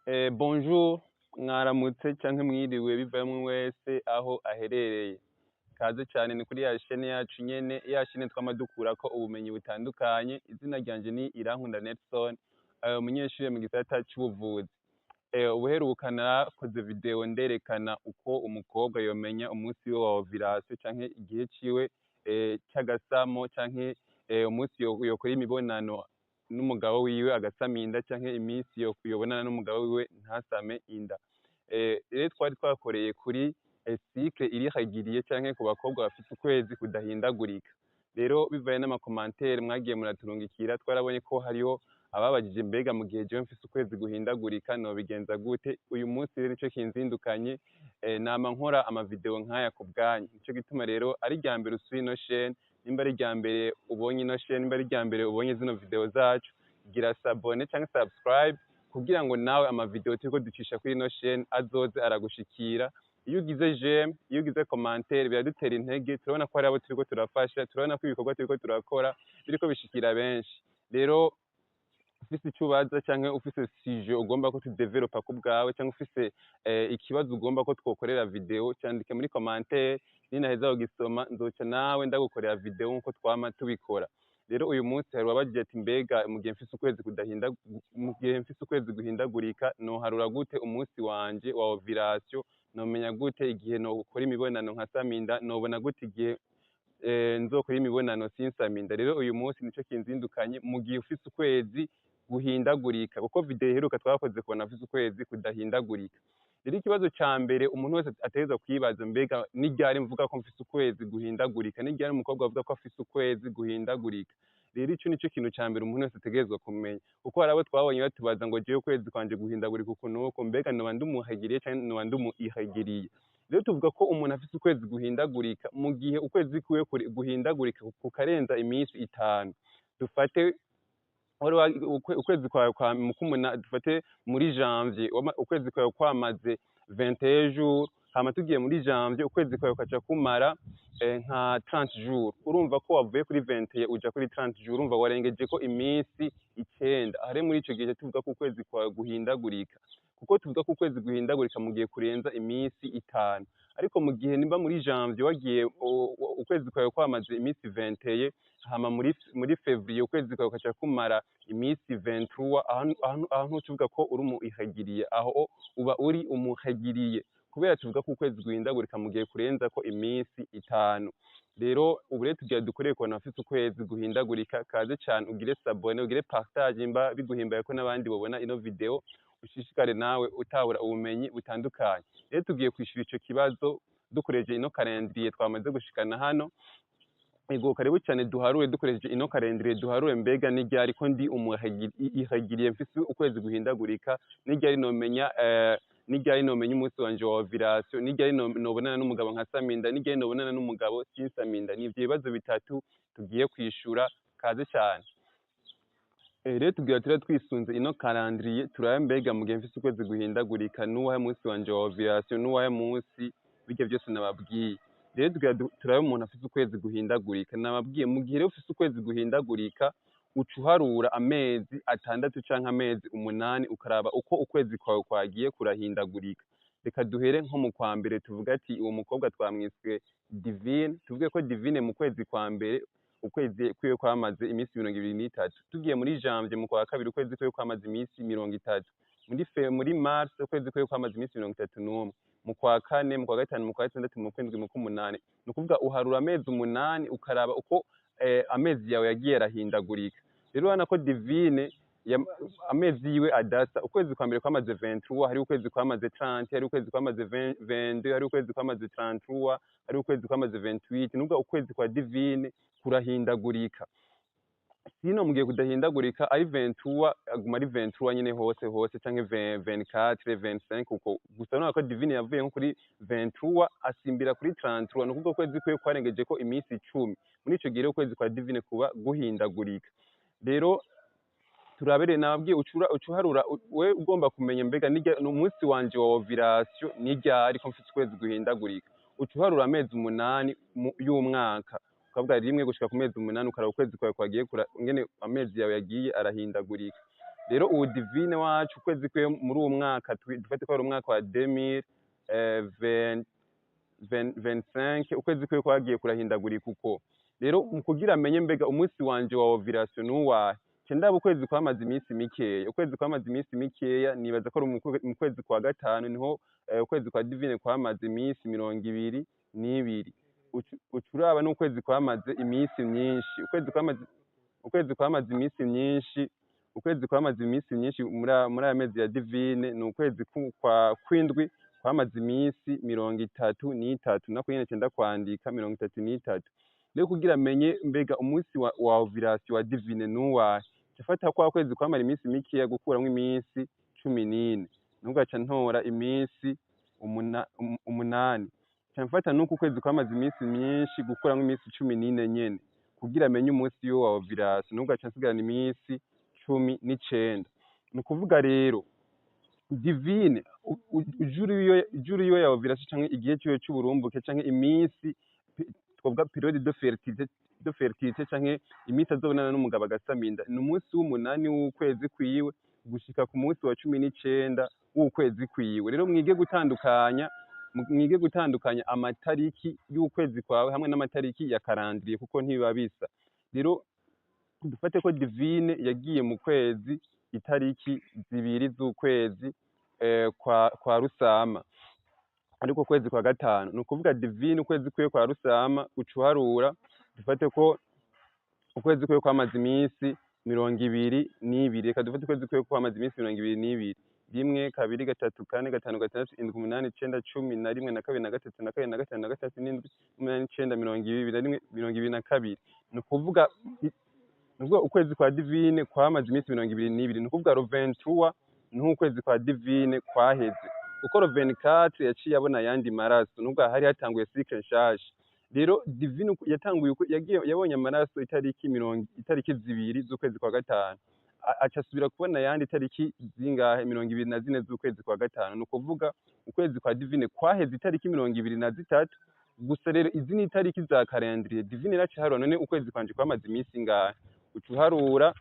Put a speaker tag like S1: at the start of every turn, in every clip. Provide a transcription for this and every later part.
S1: Bonjour, mwaramutse canke mwiriwe bivamwe wese aho aherereye. Kaze cane ni kuri ya shene yacu nyene, ya shene twama dukurako ubumenyi butandukanye. Izina ryanje ni Irankunda Nelson, umunyeshure mu gisata c'ubuvuzi. Ubuheruka narakoze video nderekana uko umukobwa yomenya umunsi wiwe wa ovulation canke igihe ciwe c'agasamo canke umunsi yokora imibonano n'umugabo wiwe agasama inda canke iminsi yobonana n'umugabo wiwe ntasame inda. Rero twari twakoreye kuri cycle irihagiriye canke ku bakobwa bafise ukwezi kudahindagurika. Rero bivanye n'amakomantere mwagiye muraturungikira twarabonye ko hariho ababajije mbega mu gihe jewe mfise ukwezi guhindagurika nobigenza gute. Uyu munsi rero nico kinzindukanye, nama nkora amavideo nk'aya ku bwanyu. Nico gituma rero ari irya mbere usuye ino chaîne, nimba ari irya mbere ubonye ino chaîne, nimba ari irya mbere ubonye zino video zacu, gira sabone canke subscribe kugira ngo nawe amavideo turiko ducisha kuri ino chaîne azoze aragushikira. Iyo ugize j'aime, iyo ugize commentaire biradutera intege, turabona ko hari abo turiko turafasha, turabona ko ibikorwa turiko turakora biriko bishikira benshi. Rero ufise ico ubaza canke ufise sujet ugomba ko tudevelopa ku bwawe canke ufise ikibazo ugomba ko twokorera video, candike muri commentaire, ninaheza kugisoma nzoca nawe ndagukorera video nkuko twama tubikora. Rero uyu munsi hari uwabajije ati mbega mu gihe mfise ukwezi guhindagurika noharura gute umunsi wanje wa ovulation, nomenya gute igihe nokora imibonano nkasama inda, nobona gute igihe nzokora imibonano sinsame inda. Rero uyu munsi nico kinzindukanye mu gihe ufise ukwezi guhindagurika, kuko video iheruka twakoze kubona afise ukwezi kudahindagurika. Rero ikibazo ca mbere umuntu wese ategerezwa kwibaza, mbega ni ryari mvuga ko mfise ukwezi guhindagurika, ni ryari umukobwa avuga ko afise ukwezi guhindagurika. Rero ico nico kintu ca mbere umuntu wese ategerezwa kumenya, kuko hari abo twabonye batubaza ngo jewe ukwezi kwanje guhindagurika uku nuko, mbega noba ndumuhagiriye canke noba ndumuihagiriye. Rero tuvuga ko umuntu afise ukwezi guhindagurika mu gihe ukwezi kwiwe guhindagurika kukarenza iminsi 5. Dufate ukwezi kwawe kwa mukumuna, dufate muri janvier ukwezi kwawe kwamaze 21 jours, hama tugiye muri janvier ukwezi kwawe kaca kumara nka 30 jours. Urumva ko wavuye kuri 21 uja kuri 30 jours, urumva warengeje ko iminsi 9. Are muri ico gihe tuvuga ko ukwezi kwawe guhindagurika, kuko tuvuga ko ukwezi guhindagurika mu gihe kurenza iminsi 5. Ariko mu gihe nimba muri janvier wagiye ukwezi kwawe kwamaze iminsi 21, hama muri février ukwezi kwawe kaca kumara iminsi 23, aho tuvuga ko uri umuihagiriye, aho uba uri umuhagiriye, kubera tuvuga ko ukwezi guhindagurika mu gihe kurenza ko iminsi 5. Rero ubu rero tugiye dukoreye kubona afise ukwezi guhindagurika. Kaze cane ugire sabone, ugire partage, imba biguhimbaye ko n'abandi babona ino video, ushishikare nawe utahura ubumenyi butandukanye. Rero tugiye kwishura ico kibazo dukoresheje ino calendrier twamaze gushikana hano. Ego karibu cyane duharure dukoresheje ino calendrier, duharure mbega ni ryari ko ndi umuihagiriye mfise ukwezi guhindagurika, ni ryari nomenya ni ryari nomenya umunsi wanje wa ovulation, ni ryari nobonana n'umugabo nkasama inda, ni ryari nobonana n'umugabo sinsama inda. Ni ivyo bibazo bitatu tugiye kwishura. Kaze cyane. Rero tugira twisunze ino calendrier, turabe mbega mu gihe mfise ukwezi guhindagurika n'uwahe munsi wanje wa ovulation, n'uwahe munsi bijya byose nababwiye. Rero tugira turabe umuntu afise ukwezi guhindagurika, nababwiye mu gihe rero ufise ukwezi guhindagurika uca uharura amezi 6 canke amezi 8 ukaraba uko ukwezi kwawe kwagiye kurahindagurika. Reka duhere nko mu kwa mbere, tuvuga ati uwo mukobwa twamwiswe Divine, tuvuge ko Divine mu kwezi kwa mbere ukwezi kwiwe kwamaze iminsi 23. Tugiye muri janvier mu kwa kabiri ukwezi kwiwe kwamaze iminsi 30. Muri mars ukwezi kwiwe kwamaze iminsi 31. Mu kwa kane, mu kwa gatanu, mu kwa gatandatu, mu kwindwi, mu kumunani. Nukuvuga uharura amezi 8 ukaraba uko amezi yawe yagiye arahindagurika. Rero urabona ko Divine amezi yiwe adasa. Ukwezi kwa mbere kwamaze 23, hari ukwezi kwamaze 30, hari ukwezi kwamaze 22, hari ukwezi kwamaze 33, hari ukwezi kwamaze 28. Nukuvuga ukwezi kwa Divine kurahindagurika. Sino mu gihe kudahindagurika ari 23 aguma ari 23 nyene hose canke 24, 25 kuko gusa urabona ko Divine yavuye nko kuri 23 asimbira kuri 33. Nukuvuga ukwezi kwiwe kwarengeje ko iminsi 10. Muri ico gihe ukwezi kwa Divine kuba guhindagurika. Rero turabere nababwiye ucuharura we ugomba kumenya mbega umunsi wanje wa ovulation ni ryari ko mfise ukwezi guhindagurika. Ucuharura amezi 8 y'umwaka, ukavuga rimwe gushika ku mezi 8 ukaraba ukwezi kwawe kwagiye ngene amezi yawe yagiye arahindagurika. rero ubu divine wacu ukwezi kwiwe muri uwo mwaka dufate ko ari umwaka wa 2025 ukwezi kwiwe kwagiye kurahindagurika uko rero mu kugira amenye mbega umunsi wanje wa ovulation nuwahe ndaba ukwezi kwamaze iminsi mikeya ukwezi kwamaze iminsi mikeya nibaza ko ari mu kwezi kwa gatanu niho ukwezi kwa divine kwamaze iminsi 22 ucuraba n'ukwezi kwamaze iminsi myinshi ukwezi kwamaze iminsi myinshi muri aya mezi ya divine ni ukwezi kw'indwi kwamaze iminsi 33 nako nyene cenda kwandika 33 rero kugira amenye mbega umunsi wa ovulation wa divine nuwahe cafata kwa kwezi kwamara iminsi mikeya gukuramwo iminsi 14 nugaca ntora iminsi 8 camfata nuko ukwezi kwamaze iminsi myinshi gukuramwo iminsi 14 nyene kugira amenye umunsi wa ovulation nugaca nsigarana iminsi 19 ni ukuvuga rero divine ujuru iyo ya ovulation canke igihe ciwe c'uburumbuke canke iminsi twavuga periode de fertilité canke iminsi azobonana n'umugabo agasaminda ni umunsi w'umunani w'ukwezi kwiwe gushika ku munsi wa 19 w'ukwezi kwiwe rero mwige gutandukanya amatariki y'ukwezi kwawe hamwe n'amatariki ya karandiriye kuko ntibiba bisa rero dufate ko divine yagiye mu kwezi itariki 2 z'ukwezi kwa Rusama ariko kwezi kwa gatanu ni ukuvuga divine ukwezi kwiwe kwa Rusama ucuharura dufate ko ukwezi kwiwe kwamaze iminsi 22 reka dufate ukwezi kwiwe kwamaze iminsi 22 rimwe kabiri gatatu kane gatanu gatandatu indwi umunani icenda cumi na rimwe na kabiri na gatatu na kane na gatanu na gatatu n'indwi n'umunani icenda 22 ni ukuvuga ukwezi kwa divine kwamaze iminsi 22 ni ukuvuga ro 23 niho ukwezi kwa divine kwaheze uko ro 24 yaciye abona ayandi maraso nubwo hari hatanguye cycle nshasha rero divine yatanguye yabonye amaraso itariki 2 z'ukwezi kwa gatanu acasubira kubona ayandi itariki zingahe 24 z'ukwezi kwa gatanu ni ukuvuga ukwezi kwa divine kwaheze itariki 23 gusa rero izi ni itariki za calendrier divine iracaharura none ukwezi kwanje kwamaze iminsi ingahe ucuharura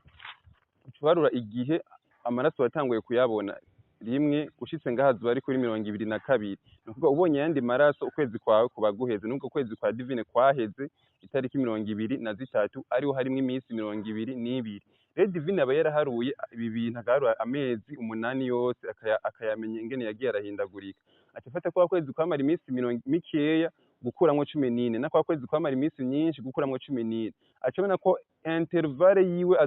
S1: igihe amaraso watanguye kuyabona rimwe ushitse ngahazuba ari kuri 22 ni ukuvuga ubonye yandi maraso ukwezi kwawe kuba guheze nubwo ukwezi kwa divine kwaheze itariki 23 ariho harimwo iminsi 22 rero divine aba yaraharuye ibi bintu agaharura amezi 8 yose akayamenya ingene yagiye arahindagurika acafata kwa kwezi kwamara iminsi mikeya gukuramwo 14 na kwa kwezi kwamara iminsi myinshi gukuramwo 14 acabona ko intervalle yiwe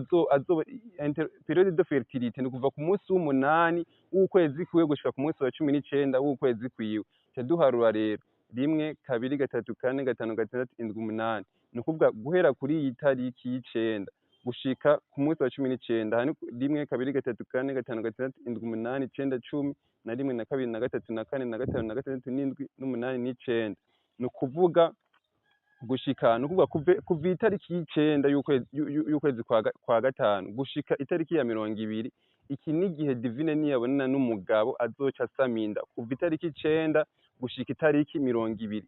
S1: periode de fertilité ni kuva ku munsi w'umunani w'ukwezi kwiwe gushika ku munsi wa 19 w'ukwezi kwiwe caduharura rero rimwe kabiri gatatu kane gatanu gatandatu indwi umunani ni ukuvuga guhera kuri iyi tariki y'icenda gushika ku munsi wa 19 hani rimwe kabiri gatatu kane gatanu gatandatu indwi umunani icenda cumi na rimwe na kabiri na gatatu na kane na gatanu na gatandatu n'indwi n'umunani n'icenda ni ukuvuga gushika ni ukuvuga kuva itariki y'icenda y'ukwezi kwa gatanu gushika itariki ya 20 iki ni igihe divine niyabonana n'umugabo azoca asaminda kuva itariki 9 gushika itariki 20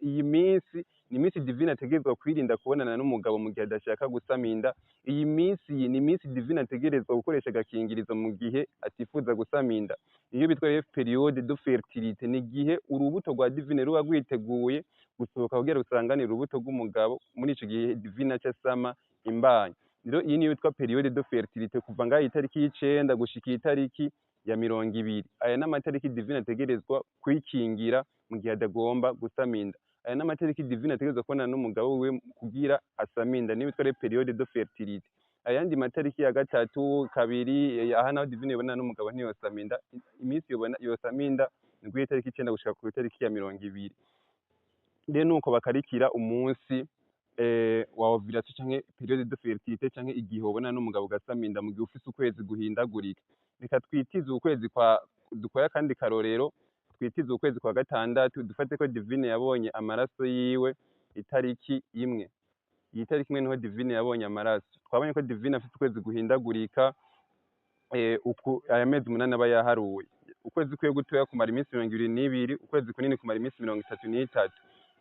S1: iyi minsi ni minsi divine ategerezwa kwirinda kubonana n'umugabo mu gihe adashaka gusaminda iyi minsi ni minsi divine ategerezwa gukoresha agakingirizo mu gihe atifuza gusaminda iyo bitwa periode de fertilité ni gihe urubuto rwa divine ruba rwiteguye gusohoka kugira usanganire urubuto rw'umugabo muri ico gihe divine acasama imbanyi rero iyi niyo bitwa periode de fertilité kuva ngaho itariki y'icenda gushika itariki ya 20 aya n'amatariki divine ategerezwa kwikingira mu gihe adagomba gusaminda aya n'amatariki divine ategerezwa kubonana n'umugabo wiwe kugira asaminda niyo bitwa periode de fertilité ayandi matariki ya gatatu kabiri aha naho divine yobonana n'umugabo ntiyosaminda iminsi yosaminda ni guhera itariki 9 gushika ku itariki ya 20 rero nuko bakarikira umunsi wa ovulation canke periode de fertilité canke igihe ubonana n'umugabo ugasaminda mu gihe ufise ukwezi guhindagurika reka twitize ukwezi dukora kandi karorero twitize ukwezi kwa gatandatu dufate ko divine yabonye amaraso yiwe itariki imwe iyi tariki imwe niho divine yabonye amaraso twabonye ko divine afite ukwezi guhindagurika aya mezi 8 aba yaharuye ukwezi kwiye gutoya kumara iminsi 22 ukwezi kunini kumara iminsi 33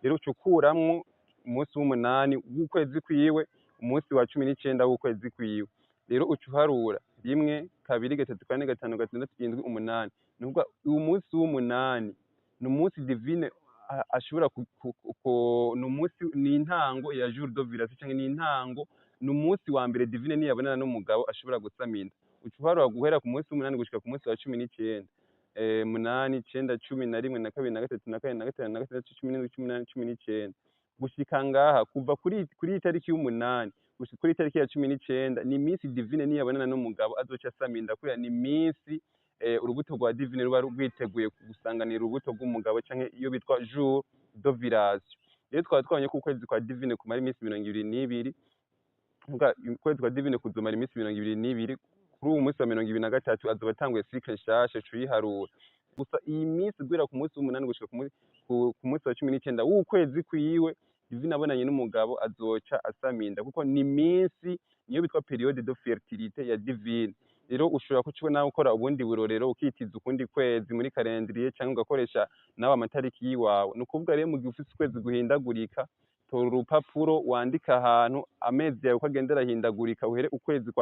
S1: rero ucukuramwo umunsi w'umunani w'ukwezi kwiwe umunsi wa 19 w'ukwezi kwiwe rero ucuharura rimwe kabiri gatatu kane gatanu gatandatu indwi umunani ni ukuvuga uwo munsi w'umunani ni umunsi divine ashobora ni umunsi ni intango ya jour d'ovulation canke ni intango ni umunsi wa mbere divine niyabonana n'umugabo ashobora gusama inda uca uharura guhera ku munsi w'umunani gushika ku munsi wa 19 munani icenda cumi na rimwe na kabiri na gatatu na kane na gatanu na gatandatu cumi n'indwi cumi n'umunani cumi n'icenda gushika ngaha kuva kuri iyi tariki y'umunani gushika kuri tariki ya 19 ni iminsi divine niyabonana n'umugabo azoca asama inda kubera ni iminsi urubuto rwa divine ruba rwiteguye gusanganira urubuto rw'umugabo canke iyo bitwa jour d'ovulation rero twaba twabonye ko ukwezi kwa divine kumara iminsi 22 ukwezi kwa divine kuzomara iminsi 22 kuri uwo munsi wa 23 azoba atanguye cycle nshasha cuyiharura gusa iyi minsi guhera ku munsi w'umunani gushika ku munsi wa 19 w'ukwezi kwiwe divine abonanye n'umugabo azoca asaminda kuko ni iminsi niyo bitwa periode de fertilité ya divine rero ushobora kucibona nawe ukora ubundi burorero ukitiza ukundi kwezi muri calendrier cyangwa ugakoresha nawe amatariki yiwawe ni ukuvuga rero mu gihe ufite ukwezi guhindagurika tora urupapuro wandika ahantu amezi yawe uko agenda arahindagurika uhere ukwezi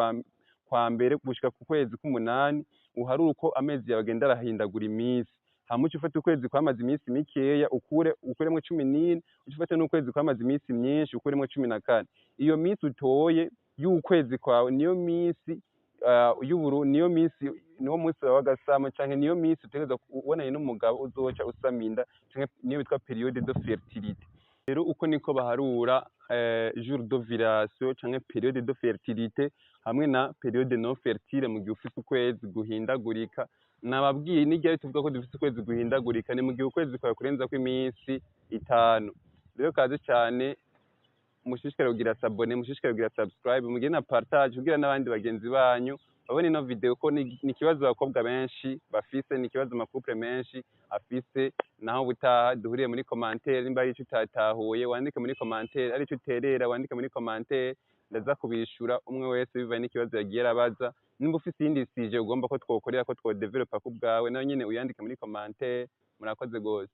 S1: kwa mbere gushika ku kwezi k'umunani uharure uko amezi yawe agenda arahindagura iminsi hama uca ufata ukwezi kwamaze iminsi mikeya ukuremwo 14 uca ufata n'ukwezi kwamaze iminsi myinshi ukuremwo 14 iyo minsi utoye y'ukwezi kwawe niyo minsi niyo minsi niwo munsi wawe w'agasamo canke niyo minsi utegerezwa ubonanye n'umugabo uzoca usama inda canke niyo bitwa periode de fertilité rero uko niko baharura jour d'ovulation canke periode de fertilité hamwe na periode non fertile mu gihe ufise ukwezi guhindagurika nababwiye n'igihe tuvuga ko dufise ukwezi guhindagurika ni mu gihe ukwezi kwawe kurenzako iminsi 5 rero kaze cyane mushishikare kugira sabone mushishikare kugira subscribe mugire na partage kugira n'abandi bagenzi banyu babone ino video ko ni ikibazo abakobwa benshi bafise ni ikibazo amakouple menshi afise naho butaha duhuriye muri commentaire nimba ari ico utatahuye wandike muri commentaire ari ico uterera wandike muri commentaire ndaza kubishura umwe wese bivaye n'ikibazo yagiye arabaza nimba ufise iyindi sije ugomba ko twokorera ko twodevelopa ku bwawe nayo nyene uyandike muri commentaire murakoze gose